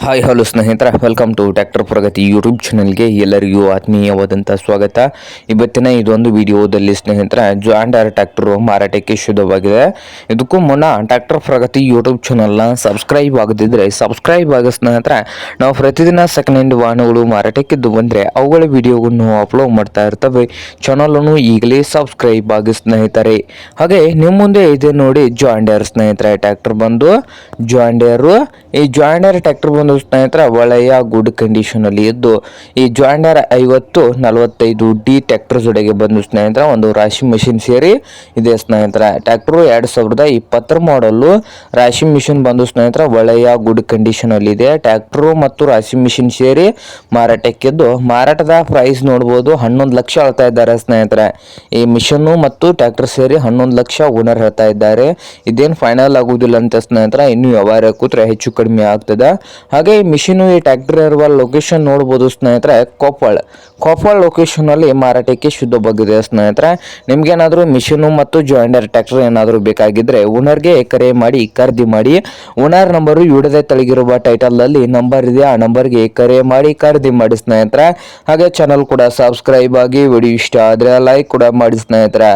Hi hello ಸ್ನೇಹಿತರ, welcome to tractor Pragati YouTube ಚಾನಲ್ಗೆ ಎಲ್ಲರಿಗೂ ಆತ್ಮೀಯವಾದಂಥ ಸ್ವಾಗತ. ಇವತ್ತಿನ ಇದೊಂದು ವಿಡಿಯೋದಲ್ಲಿ ಸ್ನೇಹಿತರ ಜಾಂಡರ್ ಟ್ರ್ಯಾಕ್ಟರ್ ಮಾರಾಟಕ್ಕೆ ಶುದ್ಧವಾಗಿದೆ. ಇದಕ್ಕೂ ಮುನ್ನ ಟ್ರ್ಯಾಕ್ಟರ್ ಪ್ರಗತಿ ಯೂಟ್ಯೂಬ್ ಚಾನಲ್ನ ಸಬ್ಸ್ಕ್ರೈಬ್ ಆಗದಿದ್ದರೆ ಸಬ್ಸ್ಕ್ರೈಬ್ ಆಗ ಸ್ನೇಹಿತರ. ನಾವು ಪ್ರತಿದಿನ ಸೆಕೆಂಡ್ ಹ್ಯಾಂಡ್ ವಾಹನಗಳು ಮಾರಾಟಕ್ಕಿದ್ದು ಬಂದರೆ ಅವುಗಳ ವಿಡಿಯೋವನ್ನು ಅಪ್ಲೋಡ್ ಮಾಡ್ತಾ ಇರ್ತವೆ. ಚಾನಲನ್ನು ಈಗಲೇ ಸಬ್ಸ್ಕ್ರೈಬ್ ಆಗಿ ಸ್ನೇಹಿತರೆ. ಹಾಗೆ ನಿಮ್ಮ ಮುಂದೆ ಇದೆ ನೋಡಿ ಜಾಂಡರ್ ಸ್ನೇಹಿತರೆ ಟ್ರ್ಯಾಕ್ಟರ್ ಬಂದು ಜಾಂಡರು. ಈ ಜಾಂಡರ್ ಟ್ರ್ಯಾಕ್ಟರ್ ಬಂದು ಸ್ನೇಹಿತರ ಒಳ್ಳೆಯ ಗುಡ್ ಕಂಡೀಷನ್ ಅಲ್ಲಿ ಇದ್ದು, ಈ ಜಾಂಡರ್ 5045D ಟ್ರ್ಯಾಕ್ಟರ್ ಜೊತೆಗೆ ಬಂದು ಸ್ನೇಹಿತರ ಒಂದು ರಾಶಿ ಮಿಷಿನ್ ಸೇರಿ ಇದೆ ಸ್ನೇಹಿತರ. ಟ್ರ್ಯಾಕ್ಟರ್ 2020 ಮಾಡಲು ರಾಶಿ ಮಿಷಿನ್ ಬಂದು ಸ್ನೇಹಿತರ ಒಳ್ಳೆಯ ಗುಡ್ ಕಂಡೀಷನ್ ಅಲ್ಲಿ ಇದೆ. ಟ್ರ್ಯಾಕ್ಟರ್ ಮತ್ತು ರಾಶಿ ಮಿಷಿನ್ ಸೇರಿ ಮಾರಾಟಕ್ಕಿದ್ದು, ಮಾರಾಟದ ಪ್ರೈಸ್ ನೋಡಬಹುದು 11 ಲಕ್ಷ ಹೇಳ್ತಾ ಇದ್ದಾರೆ ಸ್ನೇಹಿತರೆ. ಈ ಮಿಷನ್ ಮತ್ತು ಟ್ರ್ಯಾಕ್ಟರ್ ಸೇರಿ 11 ಲಕ್ಷ ಓನರ್ ಹೇಳ್ತಾ ಇದ್ದಾರೆ. ಇದೇನು ಫೈನಲ್ ಆಗುವುದಿಲ್ಲ ಅಂತ ಸ್ನೇಹಿತರ, ಇನ್ನು ವ್ಯವಹಾರ ಕೂತ್ರೆ ಹೆಚ್ಚು ಕಡಿಮೆ ಆಗ್ತದೆ. ಹಾಗೆ ಈ ಮಿಷಿನ್ ಈ ಟ್ರ್ಯಾಕ್ಟರ್ ಇರುವ ಲೊಕೇಶನ್ ನೋಡಬಹುದು ಸ್ನೇಹಿತರೆ, ಕೊಪ್ಪಳ ಲೊಕೇಶನ್ ಅಲ್ಲಿ ಮಾರಾಟಕ್ಕೆ ಶುದ್ಧವಾಗಿದೆ ಸ್ನೇಹಿತರೆ. ನಿಮ್ಗೇನಾದ್ರೂ ಮಿಷಿನ್ ಮತ್ತು ಜಾಯಿಂಡರ್ ಟ್ರ್ಯಾಕ್ಟರ್ ಏನಾದರೂ ಬೇಕಾಗಿದ್ರೆ ಓನರ್ಗೆ ಕರೆ ಮಾಡಿ ಖರೀದಿ ಮಾಡಿ. ಓನರ್ ನಂಬರು ವಿಡಿಯೋದ ತೆಳಗಿರುವ ಟೈಟಲ್ ಅಲ್ಲಿ ನಂಬರ್ ಇದೆ, ಆ ನಂಬರ್ಗೆ ಕರೆ ಮಾಡಿ ಖರೀದಿ ಮಾಡಿ ಸ್ನೇಹಿತರೆ. ಹಾಗೆ ಚಾನಲ್ ಕೂಡ ಸಬ್ಸ್ಕ್ರೈಬ್ ಆಗಿ. ವಿಡಿಯೋ ಇಷ್ಟ ಆದ್ರೆ ಲೈಕ್ ಕೂಡ ಮಾಡಿ ಸ್ನೇಹಿತರೆ.